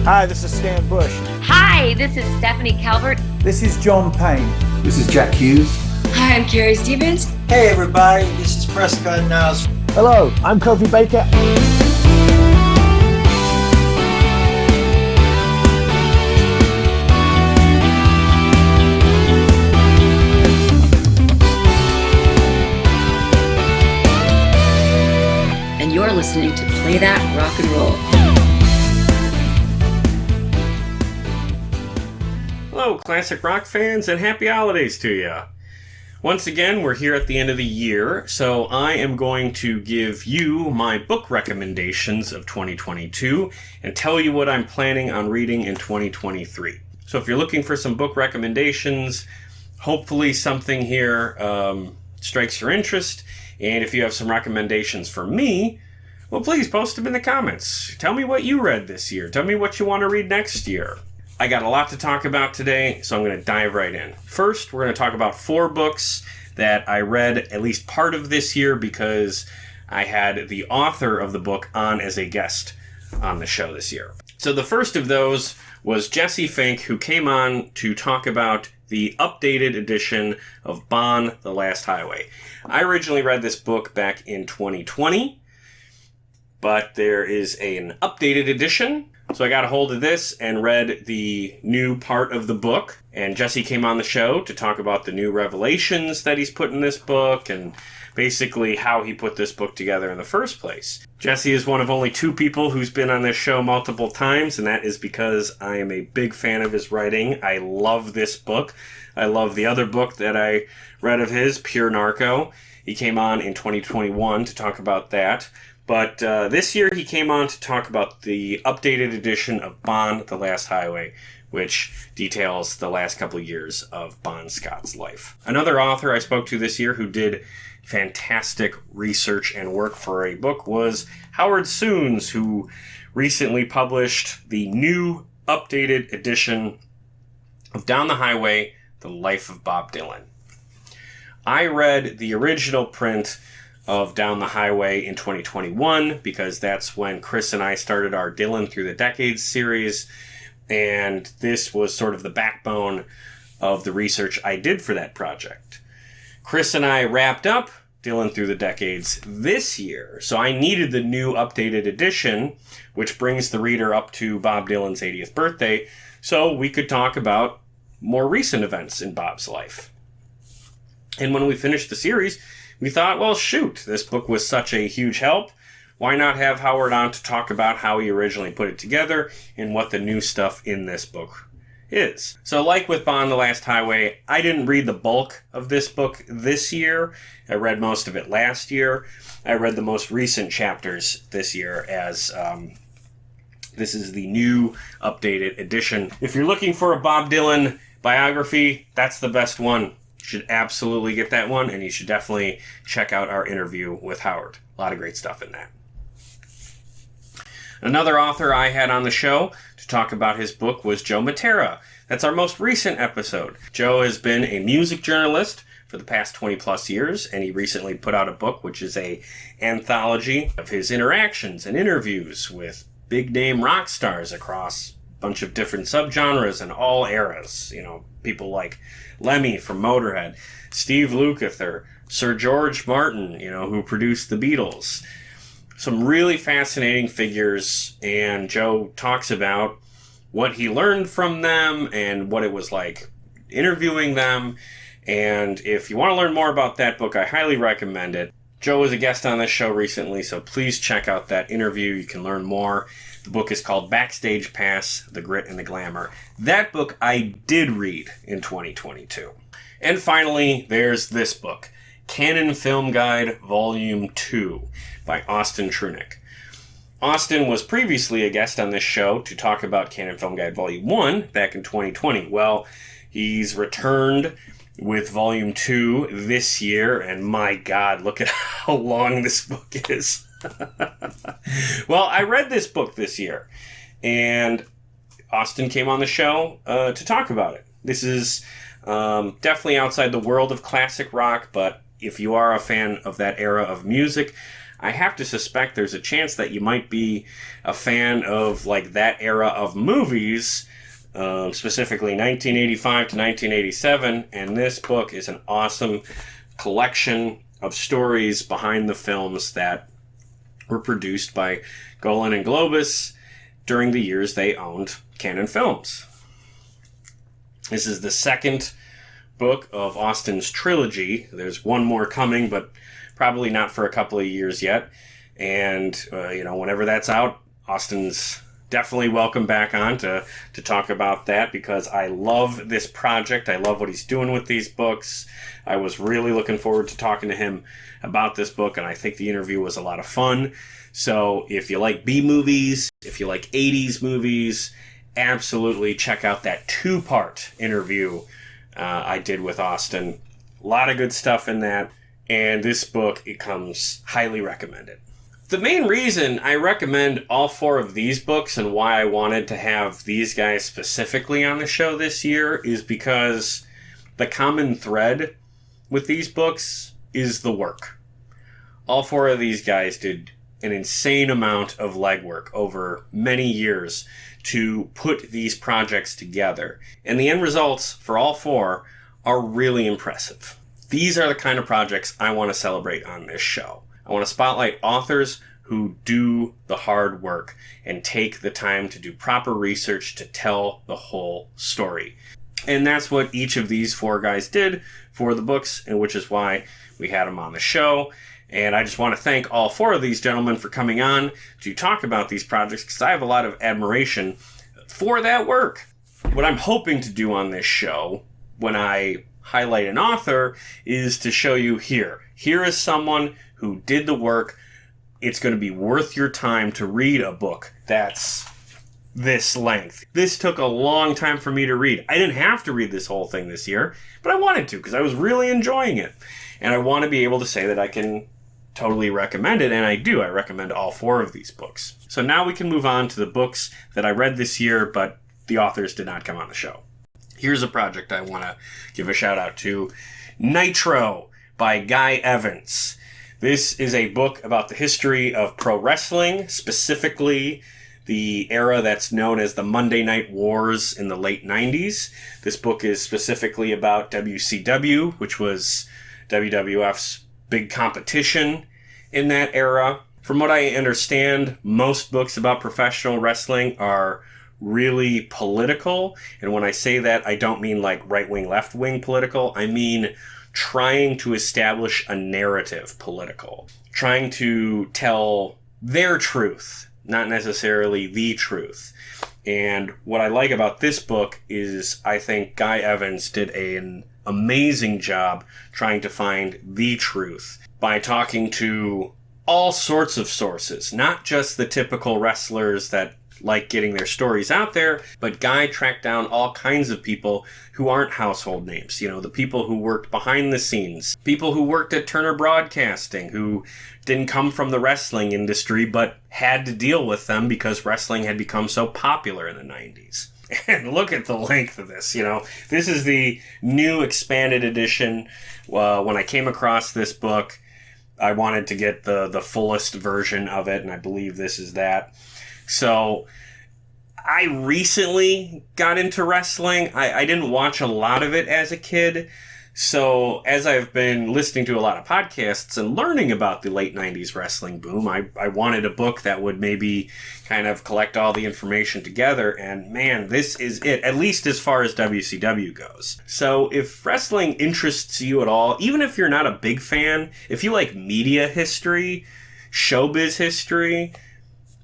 Hi, this is Stan Bush. Hi, this is Stephanie Calvert. This is John Payne. This is Jack Hughes. Hi, I'm Carrie Stevens. Hey everybody, this is Prescott Niles. Hello, I'm Kofi Baker. And you're listening to Play That Rock and Roll. Hello, classic rock fans, and happy holidays to you. Once again, we're here at the end of the year, so I am going to give you my book recommendations of 2022 and tell you what I'm planning on reading in 2023. So if you're looking for some book recommendations, hopefully something here strikes your interest, and if you have some recommendations for me, well, please post them in the comments. Tell me what you read this year. Tell me what you want to read next year. I got a lot to talk about today, so I'm going to dive right in. First, we're going to talk about 4 books that I read at least part of this year because I had the author of the book on as a guest on the show this year. So the first of those was Jesse Fink, who came on to talk about the updated edition of Bon: The Last Highway. I originally read this book back in 2020, but there is an updated edition. So I got a hold of this and read the new part of the book. And Jesse came on the show to talk about the new revelations that he's put in this book and basically how he put this book together in the first place. Jesse is one of only 2 people who's been on this show multiple times, and that is because I am a big fan of his writing. I love this book. I love the other book that I read of his, Pure Narco. He came on in 2021 to talk about that. But this year he came on to talk about the updated edition of Bon: The Last Highway, which details the last couple of years of Bon Scott's life. Another author I spoke to this year who did fantastic research and work for a book was Howard Soons, who recently published the new updated edition of Down the Highway, The Life of Bob Dylan. I read the original print of Down the Highway in 2021 because that's when Chris and I started our Dylan Through the Decades series, and this was sort of the backbone of the research I did for that project. Chris and I wrapped up Dylan Through the Decades this year, so I needed the new updated edition, which brings the reader up to Bob Dylan's 80th birthday, so we could talk about more recent events in Bob's life. And when we finished the series, we thought, well, shoot, this book was such a huge help. Why not have Howard on to talk about how he originally put it together and what the new stuff in this book is? So like with Bon: The Last Highway, I didn't read the bulk of this book this year. I read most of it last year. I read the most recent chapters this year as this is the new updated edition. If you're looking for a Bob Dylan biography, that's the best one. You should absolutely get that one, and you should definitely check out our interview with Howard. A lot of great stuff in that. Another author I had on the show to talk about his book was Joe Matera. That's our most recent episode. Joe has been a music journalist for the past 20 plus years, and he recently put out a book which is an anthology of his interactions and interviews with big name rock stars across a bunch of different subgenres and all eras. You know, people like Lemmy from Motorhead, Steve Lukather, Sir George Martin, who produced the Beatles. Some really fascinating figures, and Joe talks about what he learned from them and what it was like interviewing them. And if you want to learn more about that book, I highly recommend it. Joe was a guest on this show recently, so please check out that interview. You can learn more. The book is called Backstage Pass: The Grit and the Glamour. That book I did read in 2022. And finally, there's this book, Canon Film Guide Volume 2 by Austin Trunick. Austin was previously a guest on this show to talk about Canon Film Guide Volume 1 back in 2020. Well, he's returned with Volume 2 this year, and my God, look at how long this book is. Well, I read this book this year, and Austin came on the show to talk about it. This is definitely outside the world of classic rock, but if you are a fan of that era of music, I have to suspect there's a chance that you might be a fan of like that era of movies, specifically 1985 to 1987, and this book is an awesome collection of stories behind the films that were produced by Golan and Globus during the years they owned Cannon Films. This is the second book of Austin's trilogy. There's one more coming, but probably not for a couple of years yet. And, whenever that's out, Austin's definitely welcome back on to talk about that, because I love this project. I love what he's doing with these books. I was really looking forward to talking to him about this book, and I think the interview was a lot of fun. So if you like B-movies, if you like 80s movies, absolutely check out that 2-part interview I did with Austin. A lot of good stuff in that, and this book, it comes highly recommended. The main reason I recommend all 4 of these books and why I wanted to have these guys specifically on the show this year is because the common thread with these books is the work. All 4 of these guys did an insane amount of legwork over many years to put these projects together. And the end results for all 4 are really impressive. These are the kind of projects I want to celebrate on this show. I want to spotlight authors who do the hard work and take the time to do proper research to tell the whole story. And that's what each of these 4 guys did for the books, and which is why we had them on the show. And I just want to thank all 4 of these gentlemen for coming on to talk about these projects, because I have a lot of admiration for that work. What I'm hoping to do on this show, when I highlight an author, is to show you here is someone who did the work. It's going to be worth your time to read a book that's this length. This took a long time for me to read. I didn't have to read this whole thing this year, but I wanted to because I was really enjoying it. And I want to be able to say that I can totally recommend it, and I do. I recommend all 4 of these books. So now we can move on to the books that I read this year, but the authors did not come on the show. Here's a project I want to give a shout out to. Nitro by Guy Evans. This is a book about the history of pro wrestling, specifically the era that's known as the Monday Night Wars in the late 90s. This book is specifically about WCW, which was WWF's big competition in that era. From what I understand, most books about professional wrestling are really political. And when I say that, I don't mean like right-wing, left-wing political. I mean trying to establish a narrative political. Trying to tell their truth, not necessarily the truth. And what I like about this book is I think Guy Evans did an amazing job trying to find the truth by talking to all sorts of sources, not just the typical wrestlers that like getting their stories out there, but Guy tracked down all kinds of people who aren't household names. You know, the people who worked behind the scenes, people who worked at Turner Broadcasting, who didn't come from the wrestling industry, but had to deal with them because wrestling had become so popular in the 90s. And look at the length of this, This is the new expanded edition. When I came across this book, I wanted to get the fullest version of it, and I believe this is that. So I recently got into wrestling. I didn't watch a lot of it as a kid. So as I've been listening to a lot of podcasts and learning about the late 90s wrestling boom, I wanted a book that would maybe kind of collect all the information together. And man, this is it, at least as far as WCW goes. So if wrestling interests you at all, even if you're not a big fan, if you like media history, showbiz history,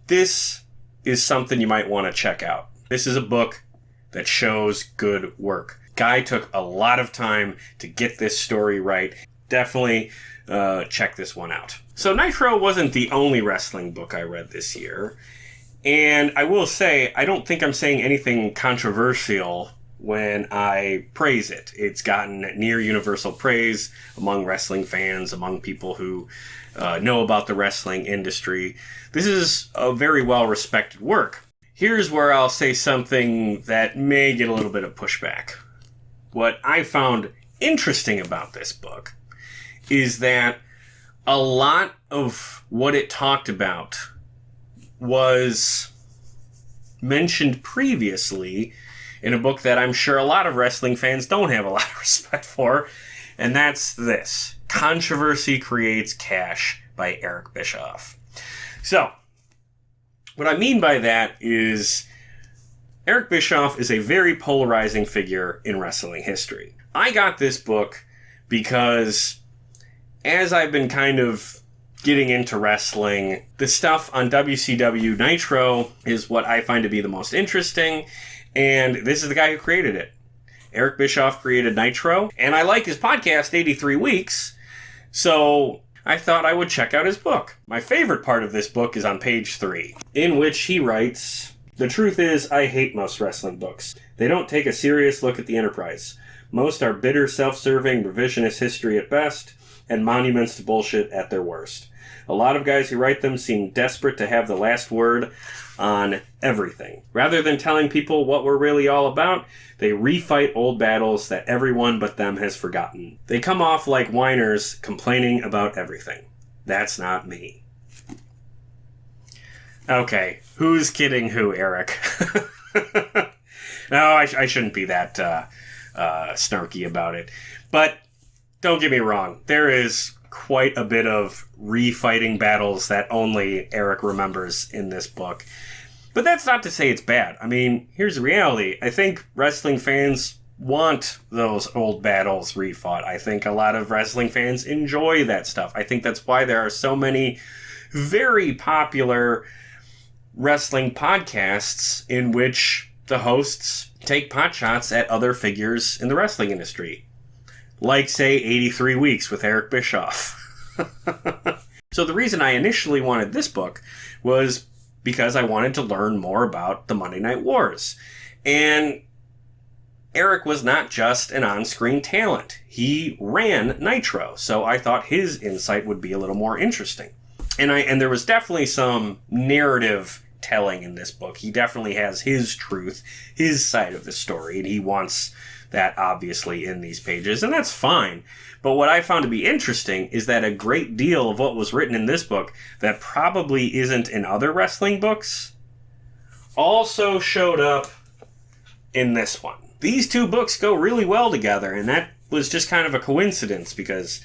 this is something you might want to check out. This is a book that shows good work. Guy took a lot of time to get this story right. Definitely check this one out. So Nitro wasn't the only wrestling book I read this year. And I will say, I don't think I'm saying anything controversial when I praise it. It's gotten near universal praise among wrestling fans, among people who know about the wrestling industry. This is a very well-respected work. Here's where I'll say something that may get a little bit of pushback. What I found interesting about this book is that a lot of what it talked about was mentioned previously in a book that I'm sure a lot of wrestling fans don't have a lot of respect for, and that's this, Controversy Creates Cash by Eric Bischoff. So, what I mean by that is Eric Bischoff is a very polarizing figure in wrestling history. I got this book because as I've been kind of getting into wrestling, the stuff on WCW Nitro is what I find to be the most interesting, and this is the guy who created it. Eric Bischoff created Nitro, and I like his podcast, 83 Weeks, so I thought I would check out his book. My favorite part of this book is on page 3, in which he writes, "The truth is, I hate most wrestling books. They don't take a serious look at the enterprise. Most are bitter, self-serving, revisionist history at best, and monuments to bullshit at their worst. A lot of guys who write them seem desperate to have the last word on everything. Rather than telling people what we're really all about, they refight old battles that everyone but them has forgotten. They come off like whiners complaining about everything. That's not me." Okay, who's kidding who, Eric? No, I shouldn't be that snarky about it. But don't get me wrong, there is quite a bit of refighting battles that only Eric remembers in this book. But that's not to say it's bad. I mean, here's the reality. I think wrestling fans want those old battles refought. I think a lot of wrestling fans enjoy that stuff. I think that's why there are so many very popular wrestling podcasts in which the hosts take potshots at other figures in the wrestling industry. Like, say, 83 Weeks with Eric Bischoff. So the reason I initially wanted this book was because I wanted to learn more about the Monday Night Wars. And Eric was not just an on-screen talent. He ran Nitro, so I thought his insight would be a little more interesting. And there was definitely some narrative telling in this book. He definitely has his truth, his side of the story, and he wants that obviously in these pages, and that's fine. But what I found to be interesting is that a great deal of what was written in this book that probably isn't in other wrestling books also showed up in this one. These two books go really well together, and that was just kind of a coincidence because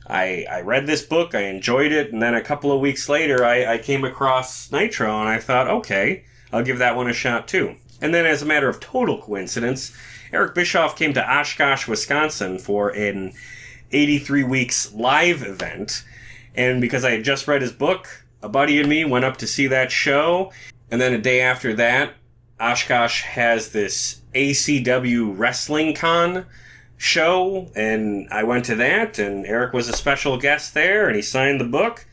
I read this book, I enjoyed it, and then a couple of weeks later I came across Nitro, and I thought, okay, I'll give that one a shot too. And then as a matter of total coincidence, Eric Bischoff came to Oshkosh, Wisconsin for an 83 Weeks live event, and because I had just read his book, a buddy and me went up to see that show, and then a day after that, Oshkosh has this ACW Wrestling Con show, and I went to that, and Eric was a special guest there, and he signed the book.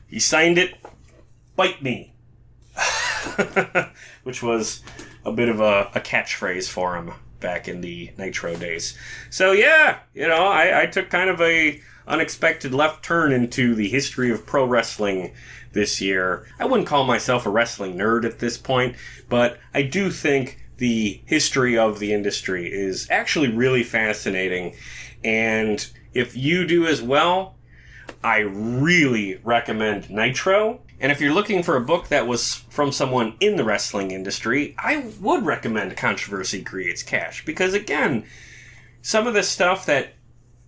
He signed it, "Bite Me," which was a bit of a catchphrase for him back in the Nitro days. So yeah, I took kind of a unexpected left turn into the history of pro wrestling this year. I wouldn't call myself a wrestling nerd at this point, but I do think the history of the industry is actually really fascinating, and if you do as well, I really recommend Nitro. And if you're looking for a book that was from someone in the wrestling industry, I would recommend Controversy Creates Cash. Because again, some of the stuff that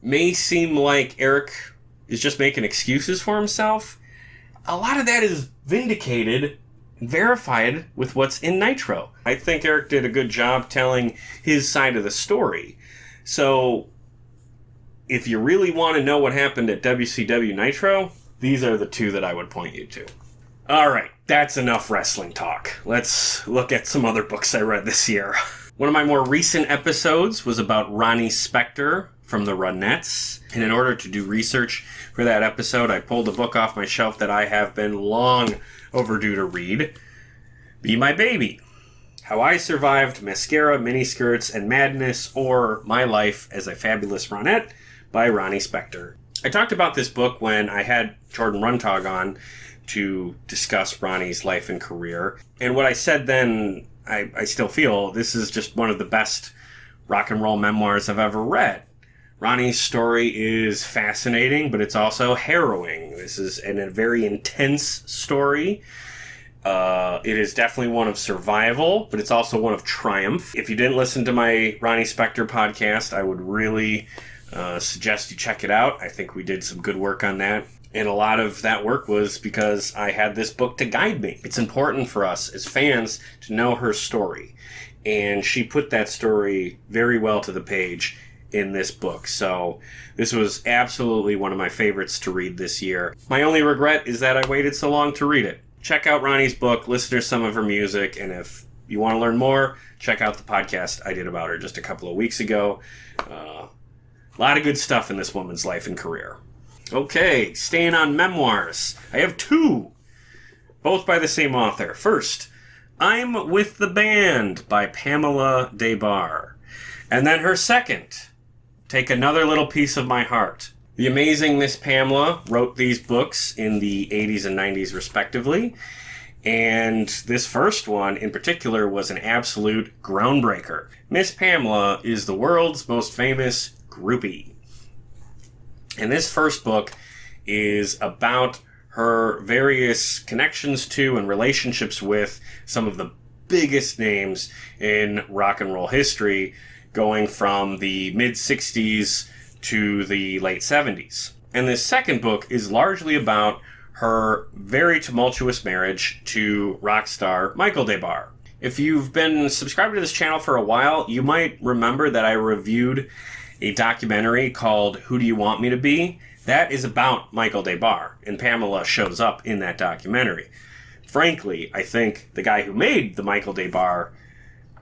may seem like Eric is just making excuses for himself, a lot of that is vindicated and verified with what's in Nitro. I think Eric did a good job telling his side of the story. So if you really want to know what happened at WCW Nitro, these are the two that I would point you to. Alright, that's enough wrestling talk. Let's look at some other books I read this year. One of my more recent episodes was about Ronnie Spector from the Ronettes. And in order to do research for that episode, I pulled a book off my shelf that I have been long overdue to read. Be My Baby. How I Survived Mascara, Miniskirts, and Madness, or My Life as a Fabulous Ronette by Ronnie Spector. I talked about this book when I had Jordan Runtagh on to discuss Ronnie's life and career. And what I said then, I still feel this is just one of the best rock and roll memoirs I've ever read. Ronnie's story is fascinating, but it's also harrowing. This is a very intense story. It is definitely one of survival, but it's also one of triumph. If you didn't listen to my Ronnie Spector podcast, I would really suggest you check it out. I think we did some good work on that. And a lot of that work was because I had this book to guide me. It's important for us as fans to know her story. And she put that story very well to the page in this book. So this was absolutely one of my favorites to read this year. My only regret is that I waited so long to read it. Check out Ronnie's book, listen to some of her music, and if you want to learn more, check out the podcast I did about her just a couple of weeks ago. A lot of good stuff in this woman's life and career. Okay, staying on memoirs. I have two, both by the same author. First, I'm With the Band by Pamela Des Barres. And then her second, Take Another Little Piece of My Heart. The amazing Miss Pamela wrote these books in the 80s and 90s respectively. And this first one in particular was an absolute groundbreaker. Miss Pamela is the world's most famous groupie. And this first book is about her various connections to and relationships with some of the biggest names in rock and roll history, going from the mid-60s to the late 70s. And this second book is largely about her very tumultuous marriage to rock star Michael Des Barres. If you've been subscribed to this channel for a while, you might remember that I reviewed a documentary called Who Do You Want Me to Be? That is about Michael Des Barres, and Pamela shows up in that documentary. Frankly, I think the guy who made the Michael Des Barres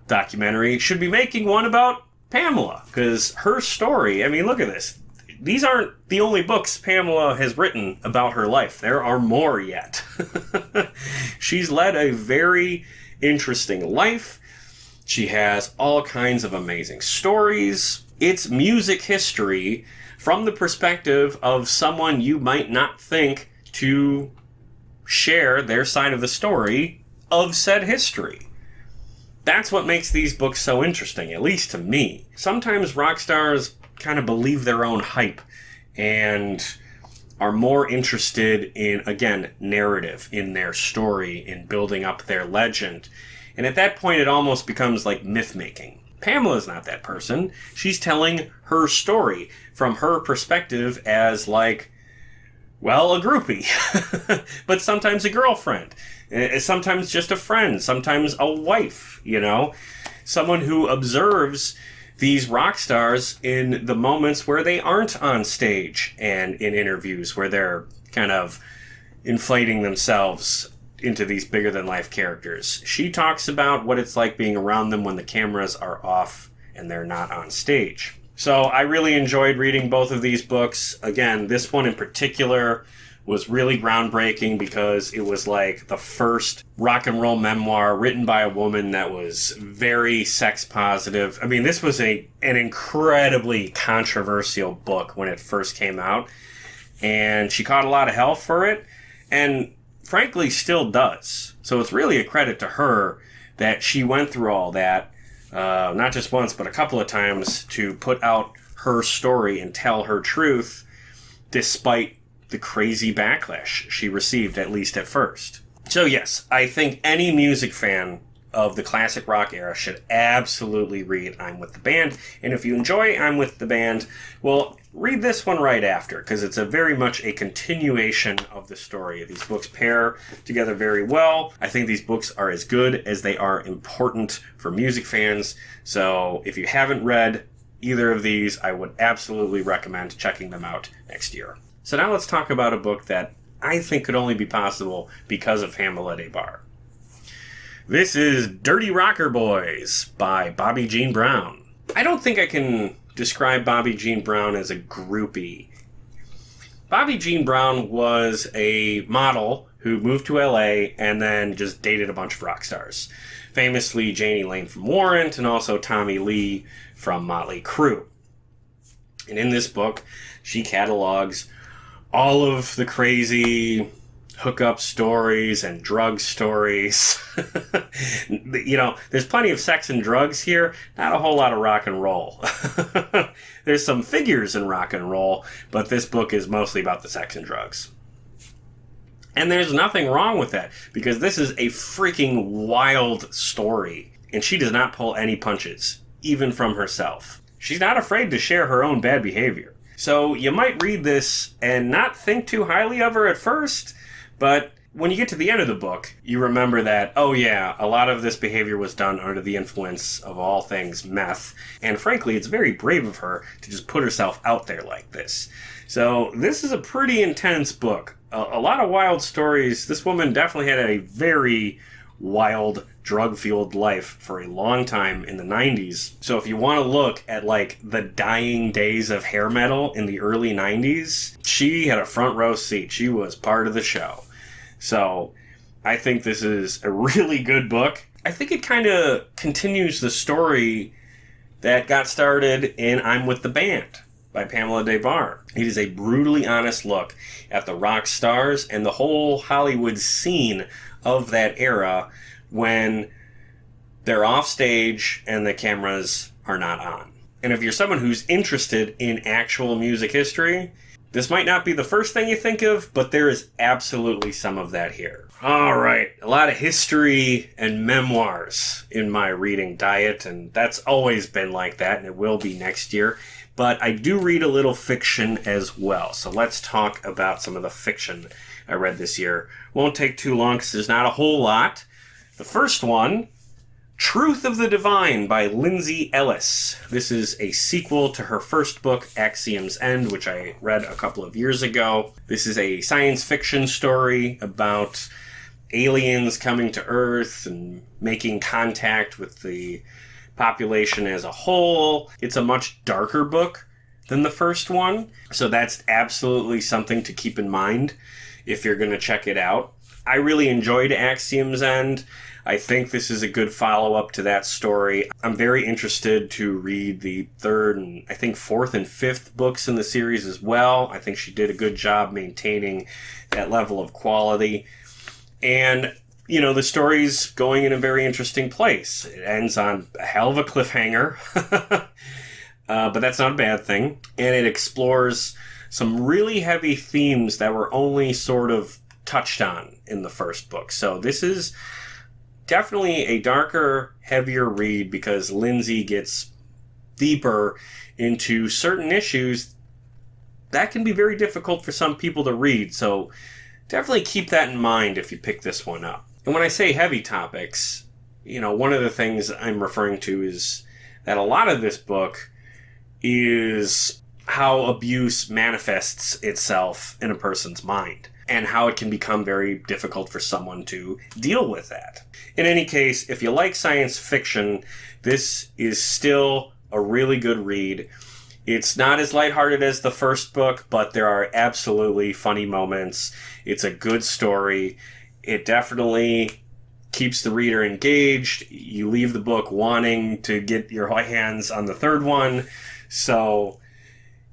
documentary should be making one about Pamela, because her story, I mean, look at this. These aren't the only books Pamela has written about her life. There are more yet. She's led a very interesting life. She has all kinds of amazing stories. It's music history from the perspective of someone you might not think to share their side of the story of said history. That's what makes these books so interesting, at least to me. Sometimes rock stars kind of believe their own hype and are more interested in, again, narrative in their story, in building up their legend. And at that point, it almost becomes like myth-making. Pamela's not that person. She's telling her story from her perspective as, like, well, a groupie. But sometimes a girlfriend. Sometimes just a friend. Sometimes a wife, you know? Someone who observes these rock stars in the moments where they aren't on stage and in interviews where they're kind of inflating themselves into these bigger-than-life characters. She talks about what it's like being around them when the cameras are off and they're not on stage. So I really enjoyed reading both of these books. Again, this one in particular was really groundbreaking because it was like the first rock and roll memoir written by a woman that was very sex positive. I mean, this was an incredibly controversial book when it first came out, and she caught a lot of hell for it, and frankly still does. So it's really a credit to her that she went through all that, not just once, but a couple of times, to put out her story and tell her truth, despite the crazy backlash she received, at least at first. So yes, I think any music fan of the classic rock era should absolutely read I'm With the Band. And if you enjoy I'm With the Band, well, read this one right after, because it's a very much a continuation of the story. These books pair together very well. I think these books are as good as they are important for music fans. So if you haven't read either of these, I would absolutely recommend checking them out next year. So now let's talk about a book that I think could only be possible because of Pamela Des Barres. This is Dirty Rocker Boys by Bobby Jean Brown. I don't think I can describe Bobby Jean Brown as a groupie. Bobby Jean Brown was a model who moved to LA and then just dated a bunch of rock stars. Famously Jani Lane from Warrant and also Tommy Lee from Motley Crue. And in this book, she catalogs all of the crazy hookup stories and drug stories. There's plenty of sex and drugs here, not a whole lot of rock and roll. There's some figures in rock and roll, but this book is mostly about the sex and drugs. And there's nothing wrong with that, because this is a freaking wild story, and she does not pull any punches, even from herself. She's not afraid to share her own bad behavior. So you might read this and not think too highly of her at first, but when you get to the end of the book, you remember that, oh yeah, a lot of this behavior was done under the influence of all things meth, and frankly, it's very brave of her to just put herself out there like this. So this is a pretty intense book. A lot of wild stories. This woman definitely had a very wild, drug-fueled life for a long time in the 90s. So if you want to look at, like, the dying days of hair metal in the early 90s, she had a front row seat. She was part of the show. So I think this is a really good book. I think it kind of continues the story that got started in I'm With the Band by Pamela Des Barres. It is a brutally honest look at the rock stars and the whole Hollywood scene of that era when they're off stage and the cameras are not on. And if you're someone who's interested in actual music history, this might not be the first thing you think of, but there is absolutely some of that here. All right, a lot of history and memoirs in my reading diet, and that's always been like that, and it will be next year. But I do read a little fiction as well, so let's talk about some of the fiction I read this year. Won't take too long because there's not a whole lot. The first one, Truth of the Divine by Lindsay Ellis. This is a sequel to her first book, Axiom's End, which I read a couple of years ago. This is a science fiction story about aliens coming to Earth and making contact with the population as a whole. It's a much darker book than the first one, so that's absolutely something to keep in mind if you're going to check it out. I really enjoyed Axiom's End. I think this is a good follow-up to that story. I'm very interested to read the third and I think fourth and fifth books in the series as well. I think she did a good job maintaining that level of quality. And, the story's going in a very interesting place. It ends on a hell of a cliffhanger, but that's not a bad thing. And it explores some really heavy themes that were only sort of touched on in the first book. So this is definitely a darker, heavier read because Lindsay gets deeper into certain issues that can be very difficult for some people to read. So definitely keep that in mind if you pick this one up. And when I say heavy topics, one of the things I'm referring to is that a lot of this book is how abuse manifests itself in a person's mind and how it can become very difficult for someone to deal with that. In any case, if you like science fiction, this is still a really good read. It's not as lighthearted as the first book, but there are absolutely funny moments. It's a good story. It definitely keeps the reader engaged. You leave the book wanting to get your hands on the third one. So,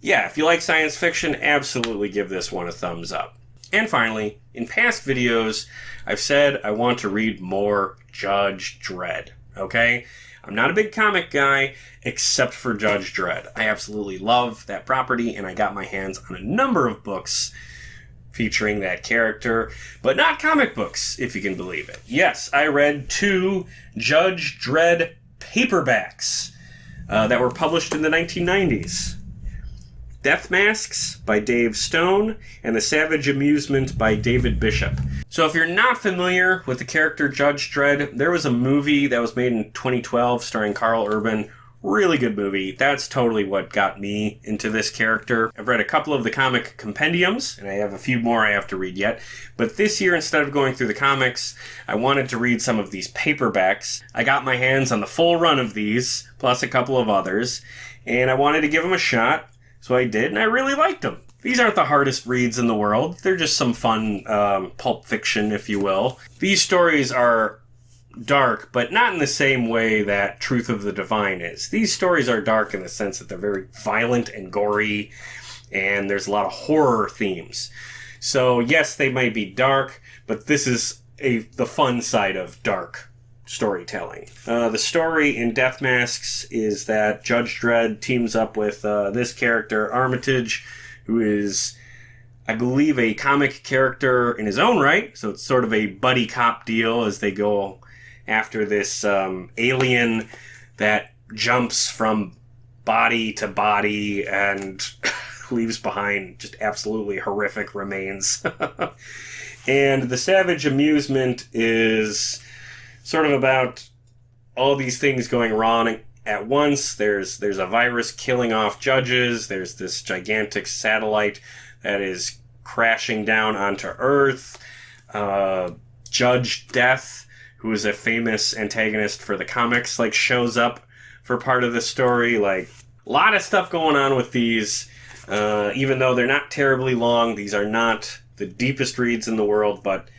yeah, if you like science fiction, absolutely give this one a thumbs up. And finally, in past videos, I've said I want to read more Judge Dredd, okay? I'm not a big comic guy, except for Judge Dredd. I absolutely love that property, and I got my hands on a number of books featuring that character, but not comic books, if you can believe it. Yes, I read 2 Judge Dredd paperbacks that were published in the 1990s. Death Masks by Dave Stone and The Savage Amusement by David Bishop. So if you're not familiar with the character Judge Dredd, there was a movie that was made in 2012 starring Carl Urban. Really good movie. That's totally what got me into this character. I've read a couple of the comic compendiums, and I have a few more I have to read yet. But this year, instead of going through the comics, I wanted to read some of these paperbacks. I got my hands on the full run of these, plus a couple of others, and I wanted to give them a shot. So I did, and I really liked them. These aren't the hardest reads in the world. They're just some fun pulp fiction, if you will. These stories are dark, but not in the same way that Truth of the Divine is. These stories are dark in the sense that they're very violent and gory, and there's a lot of horror themes. So yes, they might be dark, but this is the fun side of dark storytelling. The story in Death Masks is that Judge Dredd teams up with this character, Armitage, who is, I believe, a comic character in his own right. So it's sort of a buddy cop deal as they go after this alien that jumps from body to body and leaves behind just absolutely horrific remains. And the Savage Amusement is sort of about all these things going wrong at once. There's a virus killing off judges. There's this gigantic satellite that is crashing down onto Earth. Judge Death, who is a famous antagonist for the comics, like shows up for part of the story. Like, a lot of stuff going on with these. Even though they're not terribly long, these are not the deepest reads in the world, but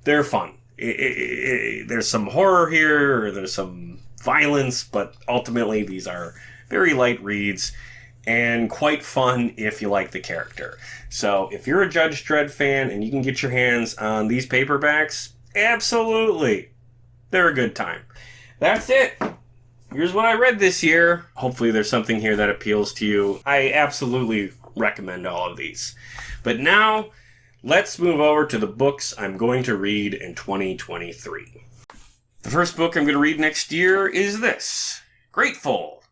they're fun. There's some horror here, or there's some violence, but ultimately these are very light reads and quite fun if you like the character. So if you're a Judge Dredd fan and you can get your hands on these paperbacks, absolutely, they're a good time. That's it. Here's what I read this year. Hopefully there's something here that appeals to you. I absolutely recommend all of these. But now, let's move over to the books I'm going to read in 2023. The first book I'm going to read next year is this, Grateful,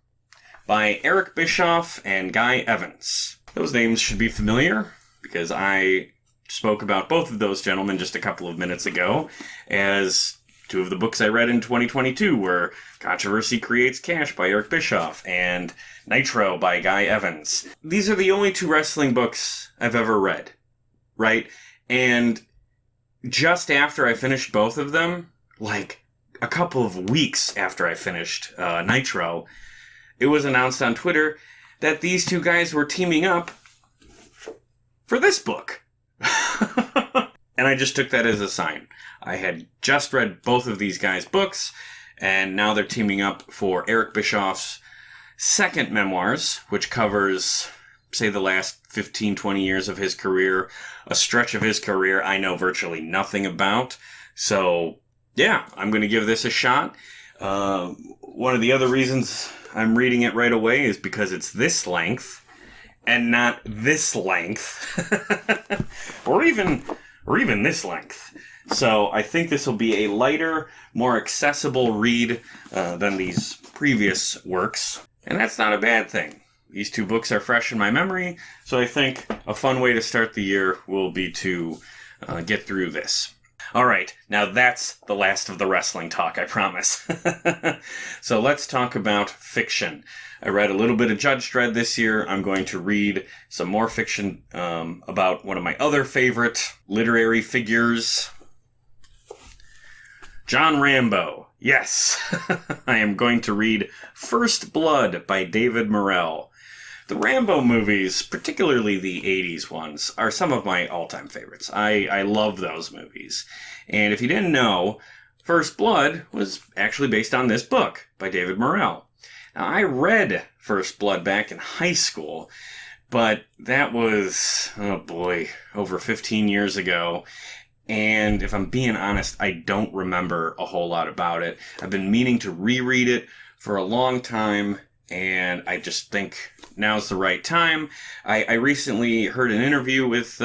by Eric Bischoff and Guy Evans. Those names should be familiar, because I spoke about both of those gentlemen just a couple of minutes ago as two of the books I read in 2022 were Controversy Creates Cash by Eric Bischoff and Nitro by Guy Evans. These are the only two wrestling books I've ever read, right? And just after I finished both of them, like a couple of weeks after I finished Nitro, it was announced on Twitter that these two guys were teaming up for this book. And I just took that as a sign. I had just read both of these guys' books, and now they're teaming up for Eric Bischoff's second memoirs, which covers, say, the last 15, 20 years of his career, a stretch of his career I know virtually nothing about. So, yeah, I'm going to give this a shot. One of the other reasons I'm reading it right away is because it's this length, and not this length, or even this length. So I think this will be a lighter, more accessible read than these previous works. And that's not a bad thing. These two books are fresh in my memory, so I think a fun way to start the year will be to get through this. All right, now that's the last of the wrestling talk, I promise. So let's talk about fiction. I read a little bit of Judge Dredd this year. I'm going to read some more fiction about one of my other favorite literary figures, John Rambo. Yes, I am going to read First Blood by David Morrell. The Rambo movies, particularly the 80s ones, are some of my all-time favorites. I love those movies. And if you didn't know, First Blood was actually based on this book by David Morrell. Now, I read First Blood back in high school, but that was, oh boy, over 15 years ago. And if I'm being honest, I don't remember a whole lot about it. I've been meaning to reread it for a long time, and I just think now's the right time. I recently heard an interview with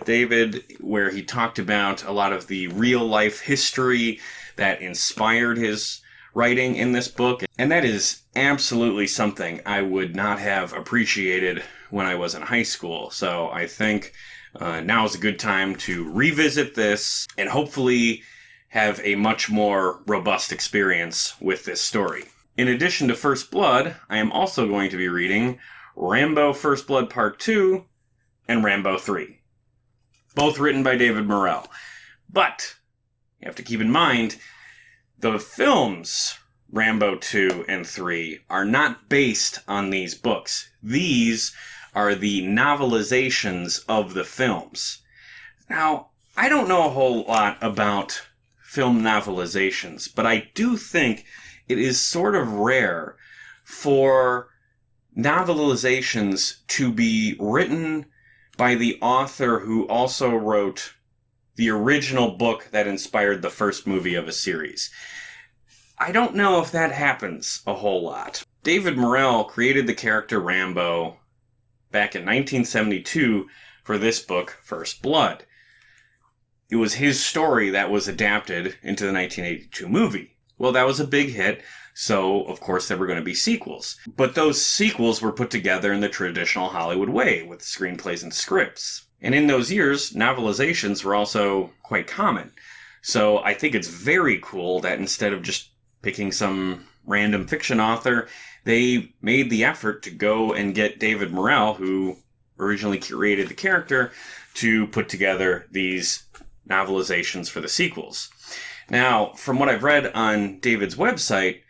David where he talked about a lot of the real-life history that inspired his writing in this book, and that is absolutely something I would not have appreciated when I was in high school. So I think now is a good time to revisit this and hopefully have a much more robust experience with this story. In addition to First Blood, I am also going to be reading Rambo First Blood Part 2 and Rambo 3. Both written by David Morrell. But you have to keep in mind, the films Rambo 2 and 3 are not based on these books. These are the novelizations of the films. Now, I don't know a whole lot about film novelizations, but I do think it is sort of rare for novelizations to be written by the author who also wrote the original book that inspired the first movie of a series. I don't know if that happens a whole lot. David Morrell created the character Rambo back in 1972 for this book, First Blood. It was his story that was adapted into the 1982 movie. Well, that was a big hit, so of course there were going to be sequels. But those sequels were put together in the traditional Hollywood way, with screenplays and scripts. And in those years, novelizations were also quite common. So I think it's very cool that instead of just picking some random fiction author, they made the effort to go and get David Morrell, who originally created the character, to put together these novelizations for the sequels. Now, from what I've read on David's website,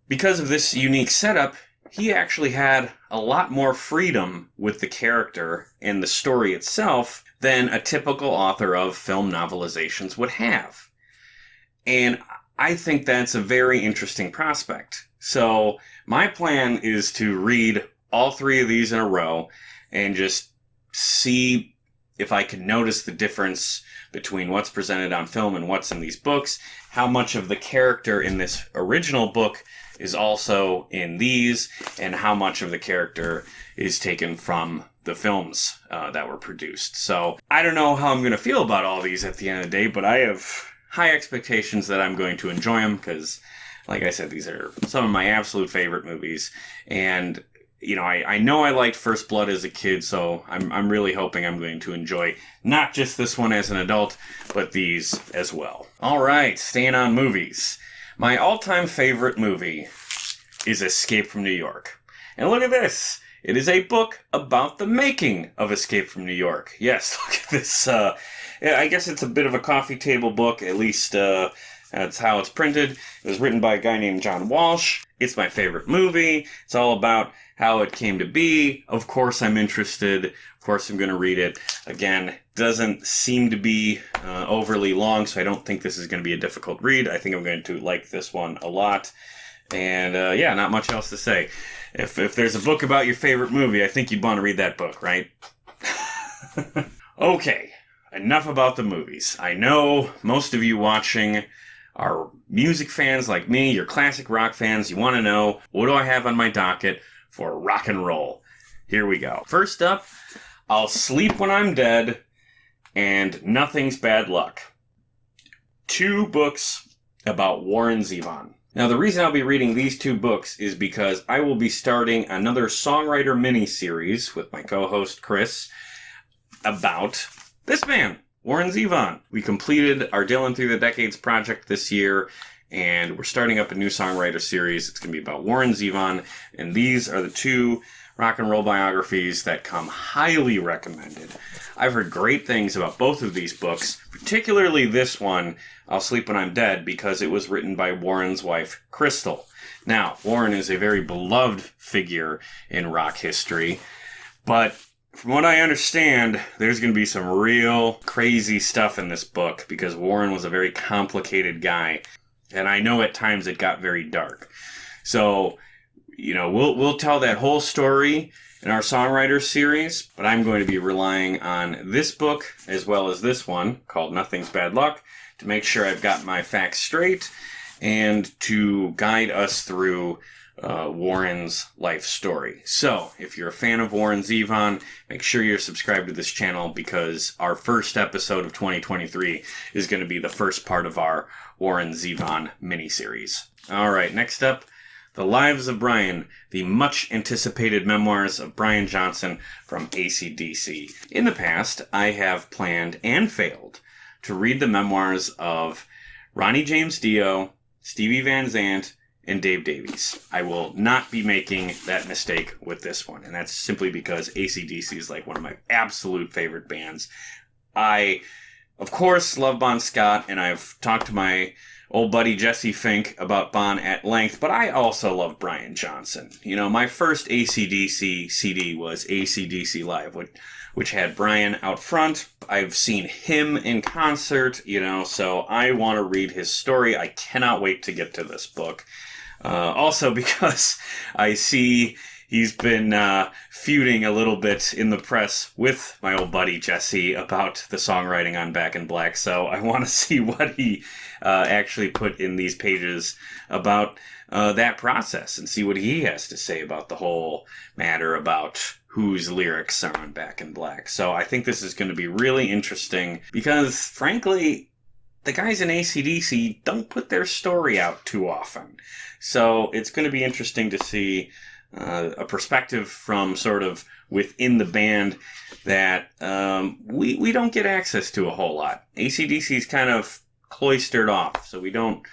because of this unique setup, he actually had a lot more freedom with the character and the story itself than a typical author of film novelizations would have. And I think that's a very interesting prospect. So my plan is to read all three of these in a row and just see if I can notice the difference between what's presented on film and what's in these books, how much of the character in this original book is also in these, and how much of the character is taken from the films that were produced. So I don't know how I'm going to feel about all these at the end of the day, but I have high expectations that I'm going to enjoy them because, like I said, these are some of my absolute favorite movies. And, you know, I know I liked First Blood as a kid, so I'm really hoping I'm going to enjoy not just this one as an adult, but these as well. All right, staying on movies. My all-time favorite movie is Escape from New York. And look at this. It is a book about the making of Escape from New York. Yes, look at this. I guess it's a bit of a coffee table book, at least that's how it's printed. It was written by a guy named John Walsh. It's my favorite movie. It's all about how it came to be. Of course I'm interested. Of course I'm going to read it. Again, doesn't seem to be overly long, so I don't think this is going to be a difficult read. I think I'm going to like this one a lot. And yeah, not much else to say. If there's a book about your favorite movie, I think you'd want to read that book, right? Okay, enough about the movies. I know most of you watching are music fans like me. You're classic rock fans. You want to know, what do I have on my docket for rock and roll? Here we go. First up, I'll Sleep When I'm Dead and Nothing's Bad Luck. Two books about Warren Zevon. Now, the reason I'll be reading these two books is because I will be starting another songwriter mini-series with my co-host Chris about this man, Warren Zevon. We completed our Dylan Through the Decades project this year, and we're starting up a new songwriter series. It's going to be about Warren Zevon, and these are the two rock and roll biographies that come highly recommended. I've heard great things about both of these books, particularly this one, I'll Sleep When I'm Dead, because it was written by Warren's wife, Crystal. Now, Warren is a very beloved figure in rock history, but from what I understand, there's going to be some real crazy stuff in this book because Warren was a very complicated guy, and I know at times it got very dark. So, you know, we'll tell that whole story in our songwriter series, but I'm going to be relying on this book as well as this one called Nothing's Bad Luck to make sure I've got my facts straight and to guide us through Warren's life story. So, if you're a fan of Warren Zevon, make sure you're subscribed to this channel because our first episode of 2023 is going to be the first part of our Warren Zevon miniseries. All right, next up, The Lives of Brian, the much-anticipated memoirs of Brian Johnson from AC/DC. In the past, I have planned and failed to read the memoirs of Ronnie James Dio, Stevie Van Zandt, and Dave Davies. I will not be making that mistake with this one, and that's simply because AC/DC is like one of my absolute favorite bands. I, of course, love Bon Scott, and I've talked to my old buddy Jesse Fink about Bon at length, but I also love Brian Johnson. You know, my first AC/DC CD was AC/DC Live, which had Brian out front. I've seen him in concert, you know, so I want to read his story. I cannot wait to get to this book. Also because I see he's been feuding a little bit in the press with my old buddy Jesse about the songwriting on Back in Black. So I want to see what he actually put in these pages about that process and see what he has to say about the whole matter about whose lyrics are on Back in Black. So I think this is going to be really interesting because, frankly, the guys in AC/DC don't put their story out too often. So it's going to be interesting to see a perspective from sort of within the band that we don't get access to a whole lot. AC/DC is kind of cloistered off, so we don't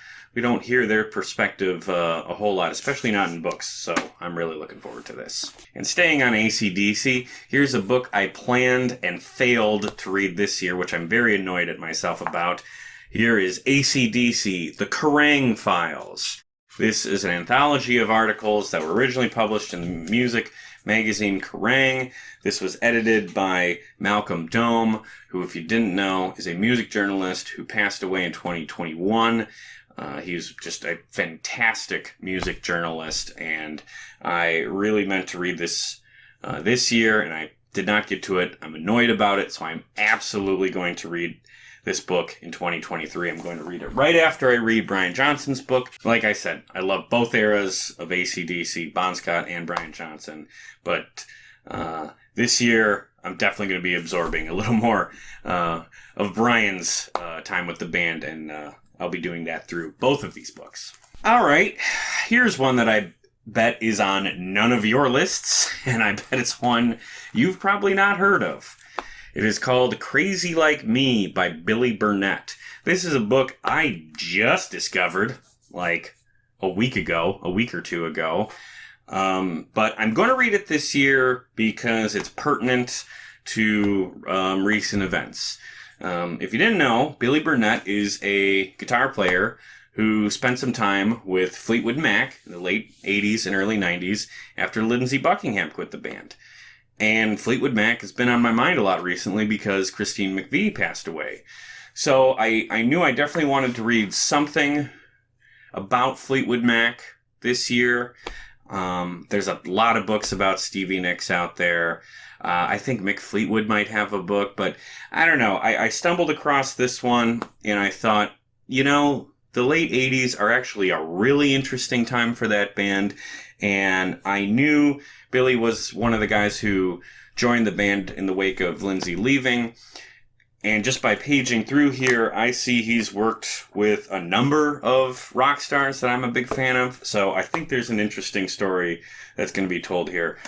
hear their perspective a whole lot, especially not in books. So I'm really looking forward to this. And staying on AC/DC, here's a book I planned and failed to read this year, which I'm very annoyed at myself about. Here is AC/DC, The Kerrang! Files. This is an anthology of articles that were originally published in the music magazine Kerrang! This was edited by Malcolm Dome, who, if you didn't know, is a music journalist who passed away in 2021. He was just a fantastic music journalist, and I really meant to read this this year, and I did not get to it. I'm annoyed about it, so I'm absolutely going to read this book in 2023. I'm going to read it right after I read Brian Johnson's book. Like I said, I love both eras of AC/DC, Bon Scott and Brian Johnson, but this year I'm definitely going to be absorbing a little more of Brian's time with the band, and I'll be doing that through both of these books. All right, here's one that I bet is on none of your lists, and I bet it's one you've probably not heard of. It is called Crazy Like Me by Billy Burnett. This is a book I just discovered like a week or two ago. But I'm going to read it this year because it's pertinent to recent events. If you didn't know, Billy Burnett is a guitar player who spent some time with Fleetwood Mac in the late 80s and early 90s after Lindsey Buckingham quit the band. And Fleetwood Mac has been on my mind a lot recently because Christine McVie passed away. So I knew I definitely wanted to read something about Fleetwood Mac this year. There's a lot of books about Stevie Nicks out there. I think Mick Fleetwood might have a book, but I don't know. I stumbled across this one and I thought, the late 80s are actually a really interesting time for that band. And I knew Billy was one of the guys who joined the band in the wake of Lindsey leaving. And just by paging through here, I see he's worked with a number of rock stars that I'm a big fan of. So I think there's an interesting story that's going to be told here.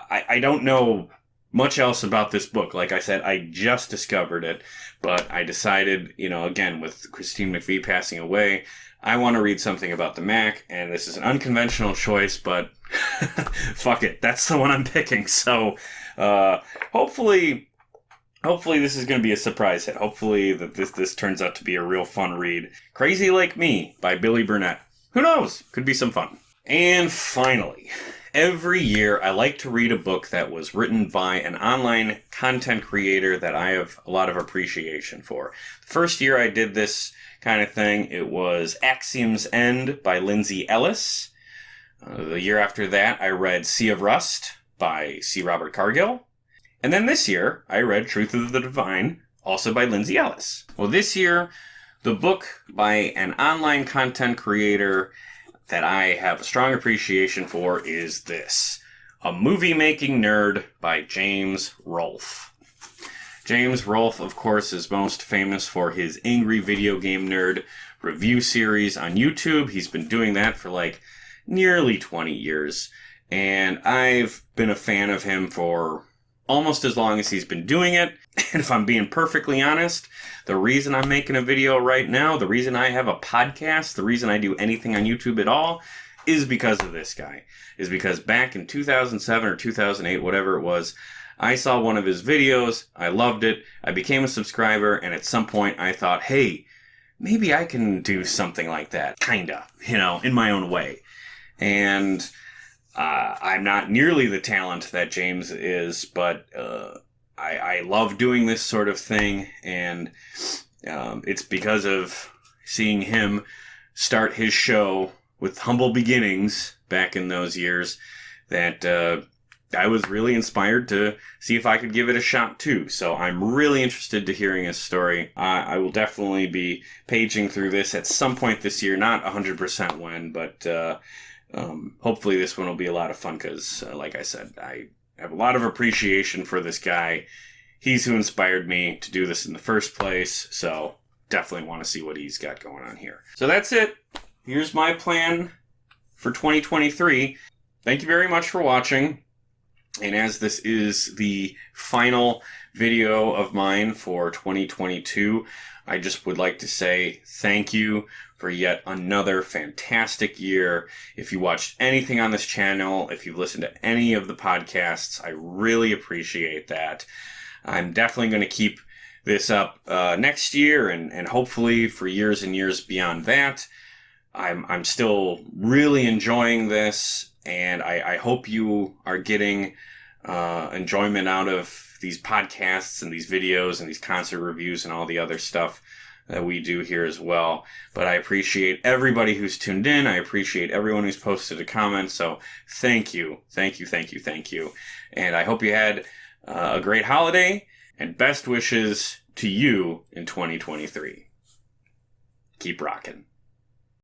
I don't know much else about this book. Like I said, I just discovered it. But I decided, again, with Christine McVie passing away, I want to read something about the Mac, and this is an unconventional choice, but fuck it. That's the one I'm picking. So hopefully this is going to be a surprise hit. Hopefully that this turns out to be a real fun read. Crazy Like Me by Billy Burnett. Who knows? Could be some fun. And finally, every year I like to read a book that was written by an online content creator that I have a lot of appreciation for. The first year I did this kind of thing, it was Axiom's End by Lindsay Ellis. The year after that, I read Sea of Rust by C. Robert Cargill. And then this year, I read Truth of the Divine, also by Lindsay Ellis. Well, this year, the book by an online content creator that I have a strong appreciation for is this. A Movie-Making Nerd by James Rolfe. James Rolfe, of course, is most famous for his Angry Video Game Nerd review series on YouTube. He's been doing that for nearly 20 years. And I've been a fan of him for almost as long as he's been doing it. And if I'm being perfectly honest, the reason I'm making a video right now, the reason I have a podcast, the reason I do anything on YouTube at all, is because of this guy. Is because back in 2007 or 2008, whatever it was, I saw one of his videos, I loved it, I became a subscriber, and at some point I thought, hey, maybe I can do something like that, kinda, in my own way. And I'm not nearly the talent that James is, but I love doing this sort of thing, and it's because of seeing him start his show with humble beginnings back in those years that I was really inspired to see if I could give it a shot too. So I'm really interested to hearing his story. I will definitely be paging through this at some point this year, not 100% when, but hopefully this one will be a lot of fun because, like I said, I have a lot of appreciation for this guy. He's who inspired me to do this in the first place, so definitely want to see what he's got going on here. So that's it. Here's my plan for 2023. Thank you very much for watching. And as this is the final video of mine for 2022, I just would like to say thank you for yet another fantastic year. If you watched anything on this channel, if you've listened to any of the podcasts, I really appreciate that. I'm definitely going to keep this up next year and hopefully for years and years beyond that. I'm still really enjoying this, and I hope you are getting enjoyment out of these podcasts and these videos and these concert reviews and all the other stuff that we do here as well. But I appreciate everybody who's tuned in. I appreciate everyone who's posted a comment. So thank you. Thank you, thank you, thank you. And I hope you had a great holiday, and best wishes to you in 2023. Keep rocking.